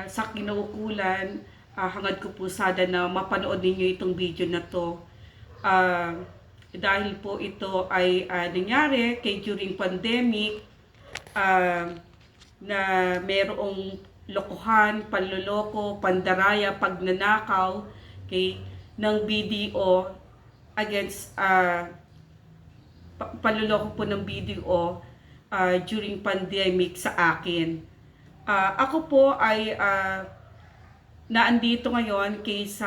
sa kinaukulan, hangad ko po sana na mapanood ninyo itong video na to. Ah, Dahil po ito ay nangyari during pandemic, ah, na merong lokohan, panloloko, pandaraya, pagnanakaw ng BDO against panloloko po ng BDO during pandemic sa akin. Ako po ay naandito ngayon kaysa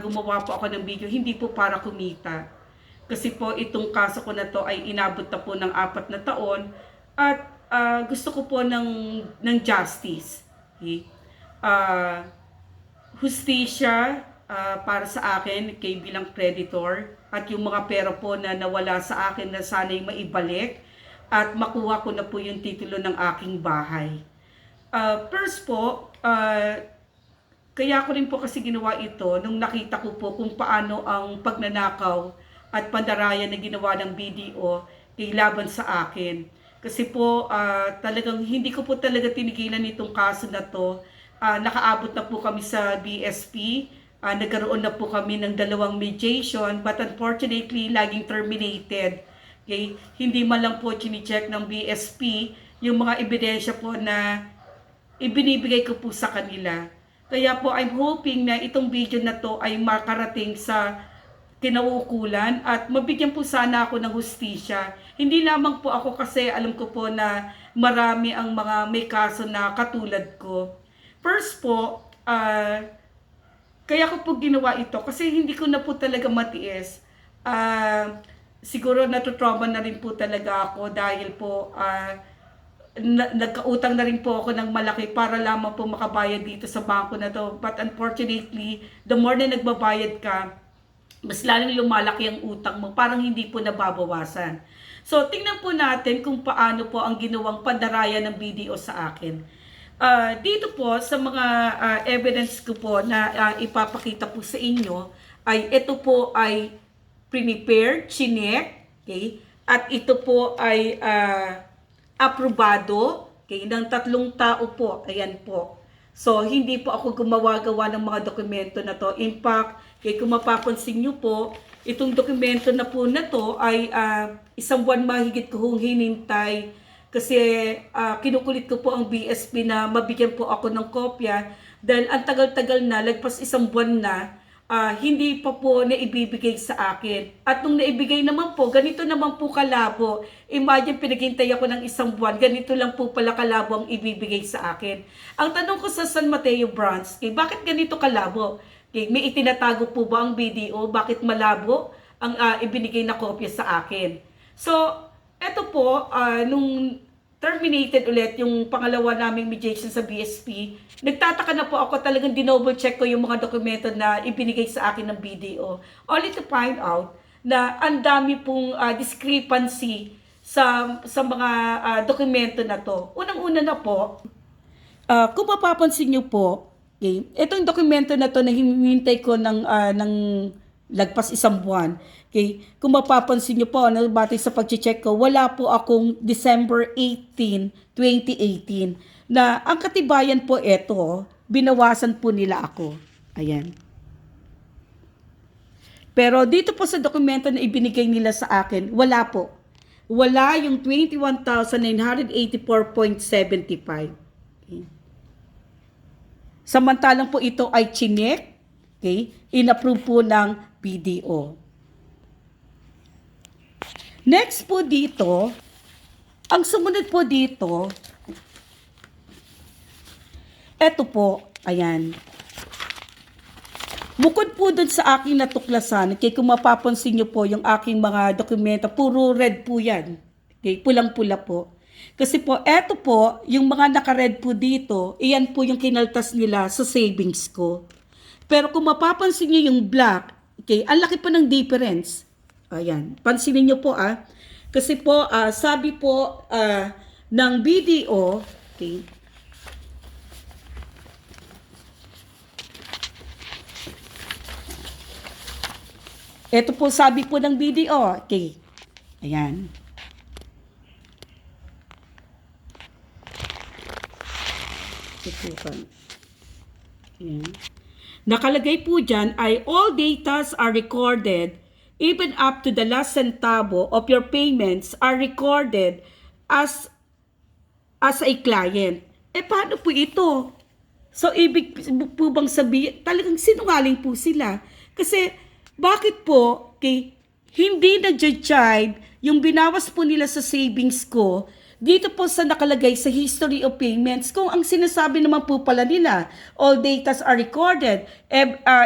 gumawa po ako ng video, hindi po para kumita. Kasi po itong kaso ko na to ay inabot na po ng 4 na taon at gusto ko po ng justice. Okay? Hustisya para sa akin bilang creditor at yung mga pera po na nawala sa akin na sana'y maibalik at makuha ko na po yung titulo ng aking bahay. First po, kaya ko rin po kasi ginawa ito nung nakita ko po kung paano ang pagnanakaw at pandaraya na ginawa ng BDO laban sa akin. Kasi po talagang hindi ko po talaga tinigilan itong kaso na to. Nakaabot na po kami sa BSP. Nagkaroon na po kami ng 2 mediation but unfortunately laging terminated. Okay? Hindi man lang po chine-check ng BSP yung mga ebidensya po na ibinibigay ko po sa kanila. Kaya po I'm hoping na itong video na to ay makarating sa kinauukulan at mabigyan po sana ako ng hustisya. Hindi lamang po ako kasi alam ko po na marami ang mga may kaso na katulad ko. First po, kaya ko po ginawa ito kasi hindi ko na po talaga matiis. Siguro natutrauma na rin po talaga ako dahil po nagkautang na rin po ako ng malaki para lamang po makabayad dito sa bangko na to. But unfortunately, the more na nagbabayad ka, mas lalong lumalaki ang utang mo, parang hindi po nababawasan. So, tingnan po natin kung paano po ang ginawang pandaraya ng BDO sa akin. Dito po, sa mga evidence ko po na ipapakita po sa inyo, ay ito po ay prepared, chinek, okay? At ito po ay aprobado ng 3 tao po. Ayan po. So, hindi po ako gumawa-gawa ng mga dokumento na to. In fact, kung mapapansin nyo po, itong dokumento na po na to ay 1 buwan mahigit ko hong hinintay kasi kinukulit ko po ang BSP na mabigyan po ako ng kopya dahil ang tagal-tagal na, lagpas 1 buwan na, hindi pa po naibibigay sa akin. At nung naibigay naman po, ganito naman po kalabo. Imagine, pinaghintay ako ng 1 buwan, ganito lang po pala kalabo ang ibibigay sa akin. Ang tanong ko sa San Mateo branch, bakit ganito kalabo? May itinatago po ba ang BDO? Bakit malabo ang ibinigay na kopya sa akin? So, eto po, nung terminated ulit yung pangalawa naming mediation sa BSP, nagtataka na po ako, talagang dinoble check ko yung mga dokumento na ibinigay sa akin ng BDO. Only to find out na ang dami pong discrepancy sa mga dokumento na to. Unang-una na po, kung mapapansin nyo po, itong dokumento na to na hinihintay ko ng lagpas 1 buwan. Okay? Kung mapapansin nyo po, batay sa pag-check ko, wala po akong December 18, 2018 na ang katibayan po ito, binawasan po nila ako. Ayan. Pero dito po sa dokumento na ibinigay nila sa akin, wala po. Wala yung 21,984.75. Okay. Samantalang po ito ay chinek, okay, in-approve po ng BDO. Next po dito, ang sumunod po dito, eto po, ayan. Bukod po dun sa aking natuklasan, kung mapapansin nyo po yung aking mga dokumento, puro red po yan. Okay, pulang-pula po. Kasi po, eto po, yung mga naka-red po dito, iyan po yung kinaltas nila sa savings ko. Pero kung mapapansin nyo yung black, okay, ang laki po ng difference. Ayan, pansinin nyo po Kasi po, sabi po ng BDO, okay, ito po sabi po ng BDO, okay, ayan. tutukan. Ayan. Nakalagay po dyan ay all datas are recorded even up to the last centavo of your payments are recorded as a client. Paano po ito? So, ibig po bang sabihin, talagang sinungaling po sila. Kasi, bakit po, hindi na-jibe yung binawas po nila sa savings ko, dito po sa nakalagay sa history of payments, kung ang sinasabi naman po pala nila, all datas are recorded,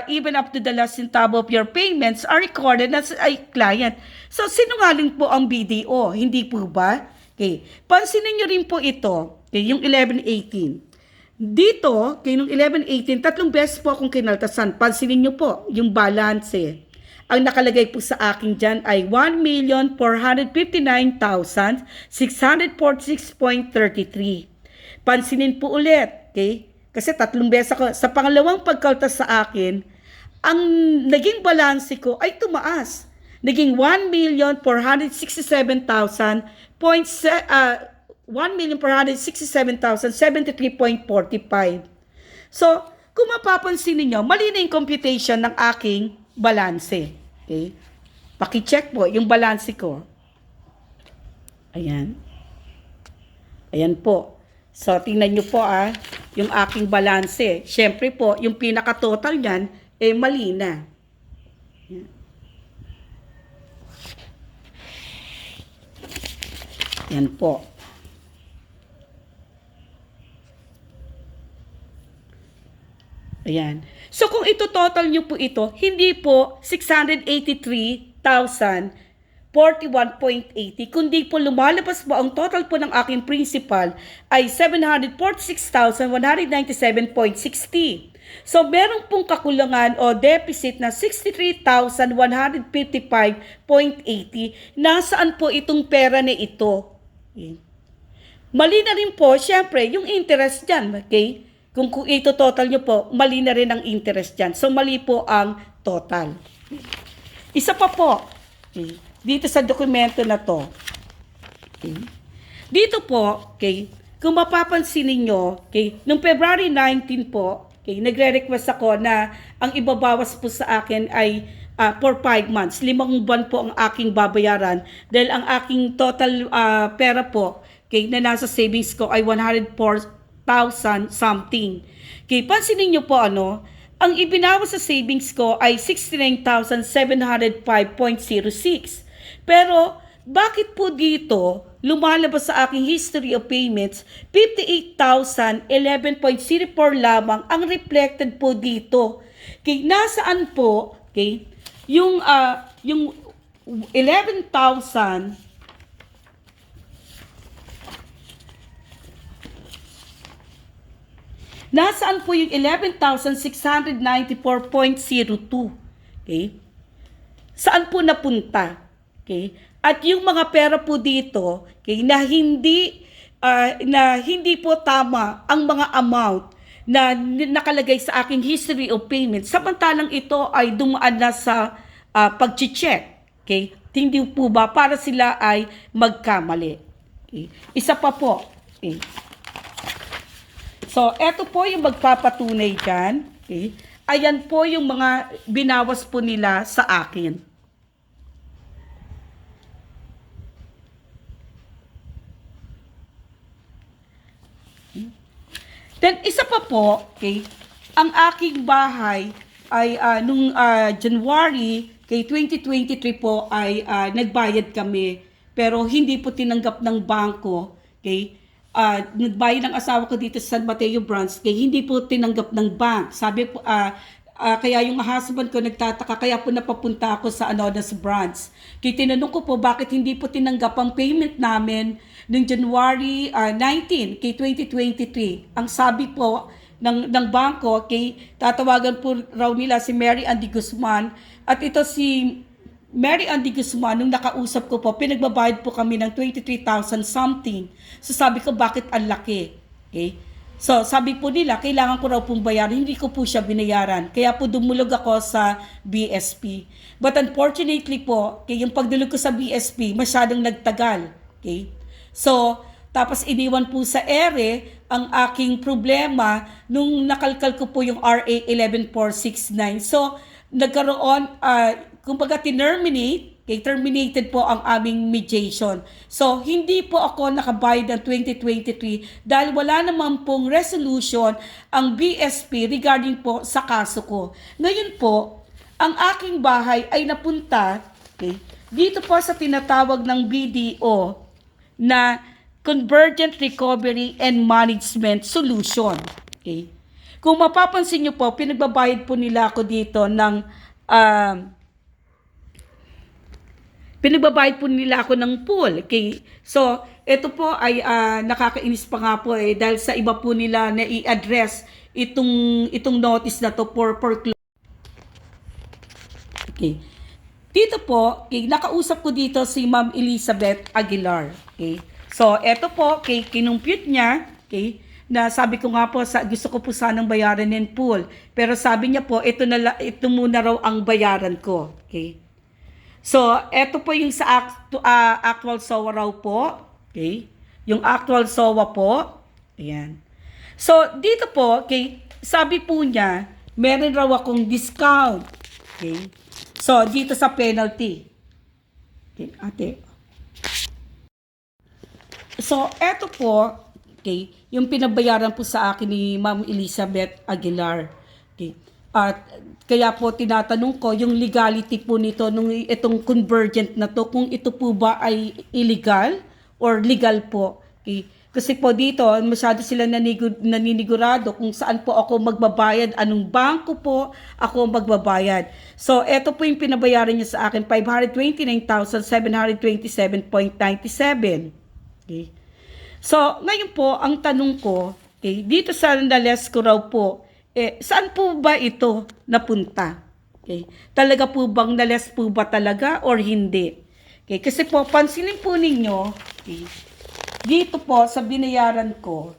even up to the last centavo of your payments are recorded as a client. So, sinungaling po ang BDO, hindi po ba? Pansinin nyo rin po ito, yung 1118. Dito, nung 1118, 3 beses po akong kinaltasan. Pansinin nyo po, yung balance. Ang nakalagay po sa akin dyan ay 1,459,646.33. Pansinin po ulit, Kasi 3 beses ako. Sa pangalawang pagkaltas sa akin, ang naging balance ko ay tumaas. Naging 1,467,073.45. So, kung mapapansin niyo, mali na yung computation ng aking balanse. Paki-check po yung balanse ko. Ayan. Ayan po. So, tingnan nyo po yung aking balanse. Siyempre po, yung pinaka-total niyan, mali na. Ayan. Ayan po. Ayan. So, kung ito total nyo po ito, hindi po 683,041.80, kundi po lumalabas po ang total po ng aking principal ay 746,197.60. So, meron pong kakulangan o deficit na 63,155.80. Nasaan po itong pera na ito? Mali na rin po, syempre, yung interest dyan, Kung ito total nyo po, mali na rin ang interest dyan. So, mali po ang total. Isa pa po, dito sa dokumento na to. Dito po, kung mapapansin ninyo, noong February 19 po, nagre-request ako na ang ibabawas po sa akin ay for 5 months. 5 buwan po ang aking babayaran dahil ang aking total pera po na nasa savings ko ay 104,000 something. Pansinin nyo po ang ibinawas sa savings ko ay 69,705.06. Pero, bakit po dito lumalabas sa aking history of payments, 58,011.04 lamang ang reflected po dito. Nasaan po, yung 11,000, nasaan po yung 11,694.02? Saan po napunta? At yung mga pera po dito, na hindi po tama ang mga amount na nakalagay sa aking history of payment, samantalang ito ay dumaan na sa pag-check. Hindi po ba para sila ay magkamali? Isa pa po. So, eto po yung magpapatunay dyan. Ayan po yung mga binawas po nila sa akin. Then, isa pa po, ang aking bahay ay nung January 2023 po ay nagbayad kami. Pero hindi po tinanggap ng bangko. Nagbayad ng asawa ko dito sa San Mateo branch, hindi po tinanggap ng bank. Sabi po, kaya yung husband ko nagtataka, kaya po napapunta ako sa Anodas branch. Tinanong ko po bakit hindi po tinanggap ang payment namin noong January 19, 2023. Ang sabi po ng bangko, tatawagan po raw nila si Mary Andy Guzman. At ito si Mary Andy Guzman, nung nakausap ko po, pinagbabayad po kami ng 23,000 something. So sabi ko, bakit ang laki? So sabi po nila, kailangan ko raw pong bayaran. Hindi ko po siya binayaran. Kaya po dumulog ako sa BSP. But unfortunately po, yung pagdulog ko sa BSP, masyadong nagtagal. So, Tapos iniwan po sa ere ang aking problema nung nakalkal ko po yung RA 11469. So, nagkaroon, kumbaga terminated po ang aming mediation. So, hindi po ako nakabayad ng 2023 dahil wala naman pong resolution ang BSP regarding po sa kaso ko. Ngayon po, ang aking bahay ay napunta, dito po sa tinatawag ng BDO na Convergent Recovery and Management Solution. Kung mapapansin nyo po, pinagbabayad po nila ako dito ng pool. So, ito po ay nakakainis pa nga po dahil sa iba po nila na i-address itong notice na to for foreclosure. Dito po, nakausap ko dito si Ma'am Elizabeth Aguilar. So, eto po, kinumpute niya, na sabi ko nga po, gusto ko po sanang bayaran in full. Pero sabi niya po, ito muna raw ang bayaran ko. So, eto po yung sa actual SOA raw po. Yung actual SOA po. Ayan. So, dito po, sabi po niya, meron raw akong discount. So, dito sa penalty. Ate. So, eto po, yung pinabayaran po sa akin ni Ma'am Elizabeth Aguilar. At kaya po tinatanong ko yung legality po nito, itong convergent na to, kung ito po ba ay illegal or legal po. Kasi po dito, masyado sila naninigurado kung saan po ako magbabayad, anong bangko po ako magbabayad. So, eto po yung pinabayaran niya sa akin, 529,727.97. So, ngayon po, ang tanong ko, dito sa Nalesco raw po, saan po ba ito napunta? Talaga po bang nales po ba talaga or hindi? Kasi po, pansinin po ninyo, dito po sa binayaran ko,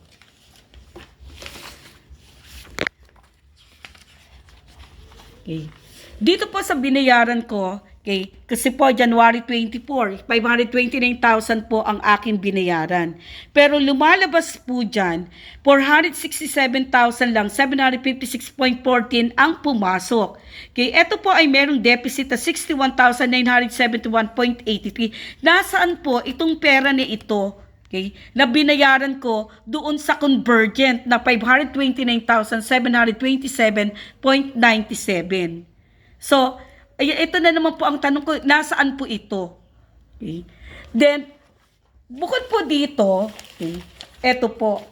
dito po sa binayaran ko, kasi po January 24, 529,000 po ang aking binayaran. Pero lumalabas po dyan, 467,000 lang, 756.14 ang pumasok. Ito po ay merong deficit na 61,971.83. Nasaan po itong pera na ito? Na binayaran ko doon sa convergent na 529,727.97. So, ito na naman po ang tanong ko, nasaan po ito? Then, bukod po dito, ito po,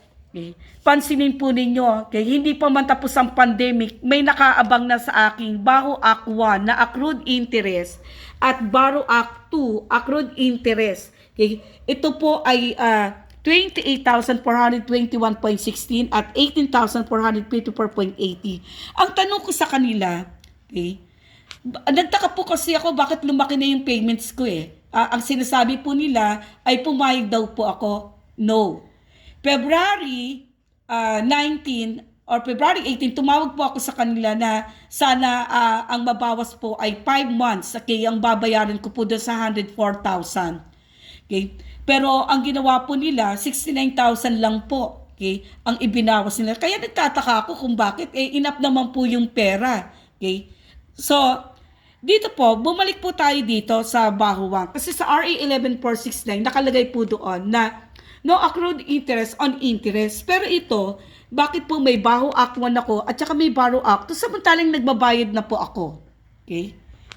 pansinin po ninyo, hindi pa man tapos ang pandemic, may nakaabang na sa aking Baho Act 1 na accrued interest at Baho Act 2 accrued interest. Ito po ay 28,421.16 at 18,454.80. Ang tanong ko sa kanila, nagtaka po kasi ako bakit lumaki na yung payments ko ang sinasabi po nila ay pumayag daw po ako. No. February 19 or February 18, tumawag po ako sa kanila na sana ang mabawas po ay 5 months. Ang babayaran ko po doon sa 104,000. Pero ang ginawa po nila, 69,000 lang po. Ang ibinawas nila. Kaya nagtataka ako kung bakit enough naman po yung pera. So, dito po, bumalik po tayo dito sa Baho 1. Kasi sa RA 11469, nakalagay po doon na no accrued interest on interest. Pero ito, bakit po may Baho Act 1 ako at saka may Baho Act 2, samantalang nagbabayad na po ako.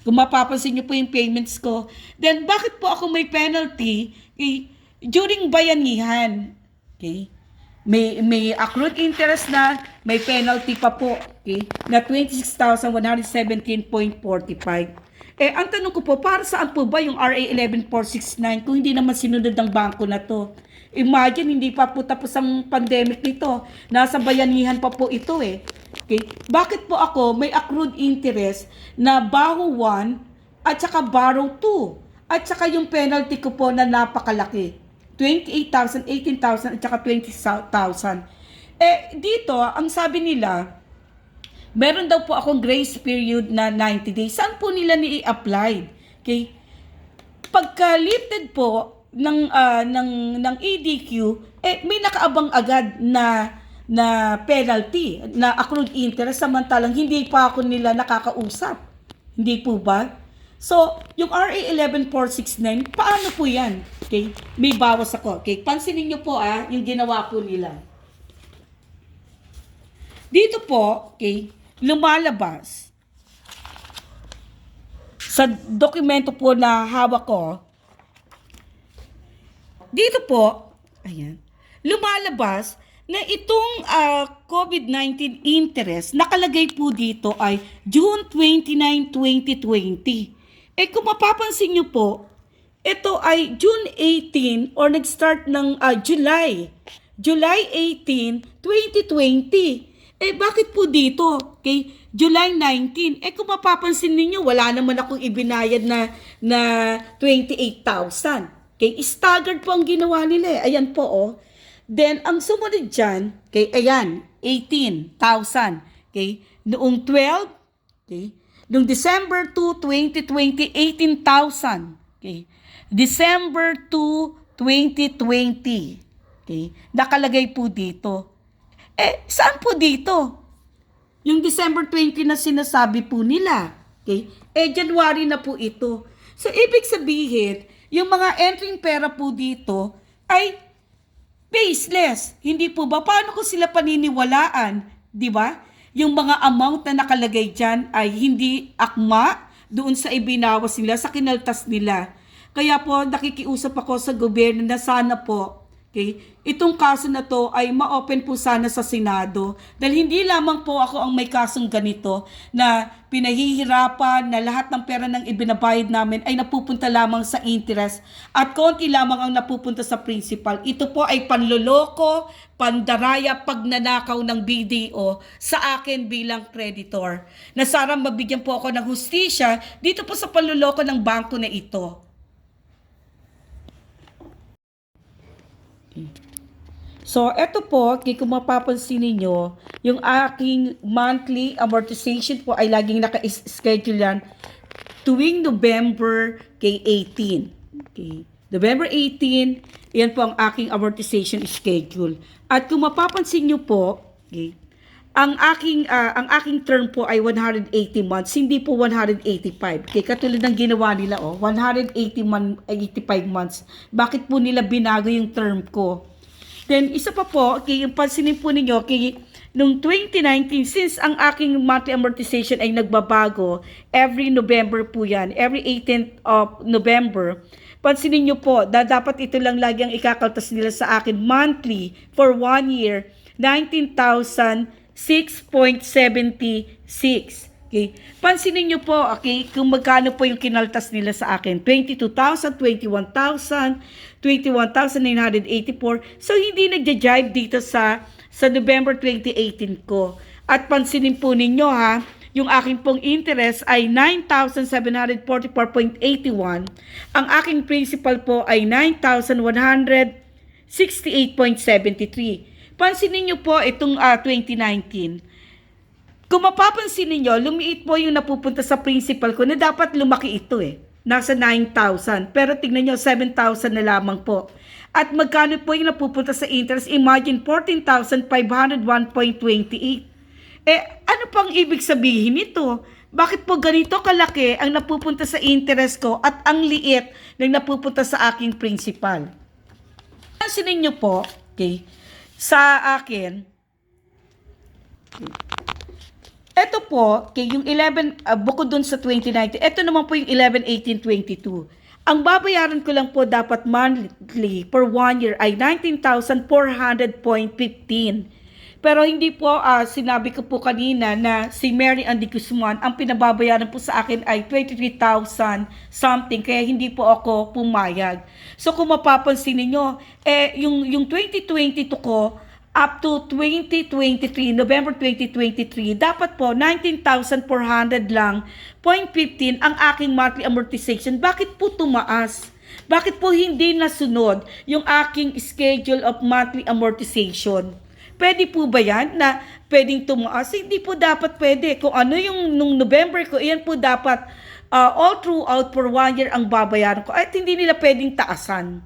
Kung mapapansin niyo po yung payments ko. Then, bakit po ako may penalty during bayanihan? May accrued interest na, may penalty pa po, na 26,117.45. Ang tanong ko po, para saan po ba yung RA 11469 kung hindi naman sinunod ng bangko na to? Imagine, hindi pa po tapos ang pandemic nito. Nasa bayanihan pa po ito Bakit po ako may accrued interest na Baho 1 at saka Baho 2? At saka yung penalty ko po na napakalaki. 28,000, 18,000 at saka 20,000. Dito, ang sabi nila, meron daw po akong grace period na 90 days. Saan po nila ni-apply? Pagka lifted po ng EDQ, may nakaabang agad na penalty, na accrued interest, samantalang hindi pa ako nila nakakausap. Hindi po ba? So, yung RA 11469, paano po yan? Okay? May bawas ako. Okay? Pansinin nyo po yung ginawa po nila. Dito po, okay, lumalabas sa dokumento po na hawak ko, dito po, ayan, lumalabas na itong COVID-19 interest, nakalagay po dito ay June 29, 2020. Kung mapapansin nyo po, ito ay June 18 or nag-start ng July 18, 2020. Bakit po dito? Okay, July 19. Kung mapapansin ninyo, wala naman akong ibinayad na 28,000. Okay, staggered po ang ginawa nila. Ayan po, oh. Then, ang sumunod dyan, okay, ayan, 18,000. Okay, noong 12, okay, noong December 2, 2020, 18,000. Okay, December 2, 2020. Okay, nakalagay po dito. Saan po dito? Yung December 20 na sinasabi po nila. Okay? January na po ito. So, ibig sabihin, yung mga entering pera po dito ay baseless. Hindi po ba? Paano ko sila paniniwalaan? Di ba? Yung mga amount na nakalagay dyan ay hindi akma doon sa ibinawas nila, sa kinaltas nila. Kaya po, nakikiusap ako sa gobyerno na sana po, okay, itong kaso na to ay ma-open po sana sa Senado. Dahil hindi lamang po ako ang may kasong ganito na pinahihirapan na lahat ng pera ng ibinabayad namin ay napupunta lamang sa interest at konti lamang ang napupunta sa principal. Ito po ay panloloko, pandaraya, pagnanakaw ng BDO sa akin bilang creditor. Na sarang mabigyan po ako ng hustisya dito po sa panloloko ng bangko na ito. So, eto po, kung mapapansin ninyo, yung aking monthly amortization po ay laging naka-schedule yan tuwing November 18. Okay. November 18, yan po ang aking amortization schedule. At kung mapapansin nyo po, okay, ang aking term po ay 180 months, hindi po 185. Okay, katulad ng ginawa nila, 185 months. Bakit po nila binago yung term ko? Then, isa pa po, okay, yung pansinin po ninyo, okay, noong 2019, since ang aking monthly amortization ay nagbabago, every November po yan, every 18th of November, pansinin nyo po, dapat ito lang lagi ang ikakaltas nila sa akin monthly for 1 year, 19,006.76. Okay. Pansinin nyo po, okay, kung magkano po yung kinaltas nila sa akin. 22,000, 21,000, 21,984. So, hindi nagja-jive dito sa November 2018 ko. At pansinin po ninyo ha, yung aking pong interest ay 9,744.81. Ang aking principal po ay 9,168.73. Pansinin nyo po itong 2019. Kung mapapansin niyo, lumiit po yung napupunta sa principal ko na dapat lumaki ito Nasa 9,000. Pero tignan nyo, 7,000 na lamang po. At magkano po yung napupunta sa interest? Imagine, 14,501.28. Ano pang ibig sabihin nito? Bakit po ganito kalaki ang napupunta sa interest ko at ang liit ng napupunta sa aking principal? Pansinin nyo po, okay, sa akin, ito po, okay, yung 11, bukod dun sa 2019, ito naman po yung 11-18-22. Ang babayaran ko lang po dapat monthly for 1 year ay 19,400.15. Pero hindi po, sinabi ko po kanina na si Mary Andy Guzman, ang pinababayaran po sa akin ay 23,000 something, kaya hindi po ako pumayag. So kung mapapansin niyo, yung 2022 ko, up to 2023, November 2023, dapat po 19,400 lang, 0.15 ang aking monthly amortization. Bakit po tumaas? Bakit po hindi nasunod yung aking schedule of monthly amortization? Pwede po ba yan na pwedeng tumaas? Hindi po dapat pwede. Kung ano yung nung November ko, yan po dapat all throughout for 1 year ang babayaran ko. At hindi nila pwedeng taasan.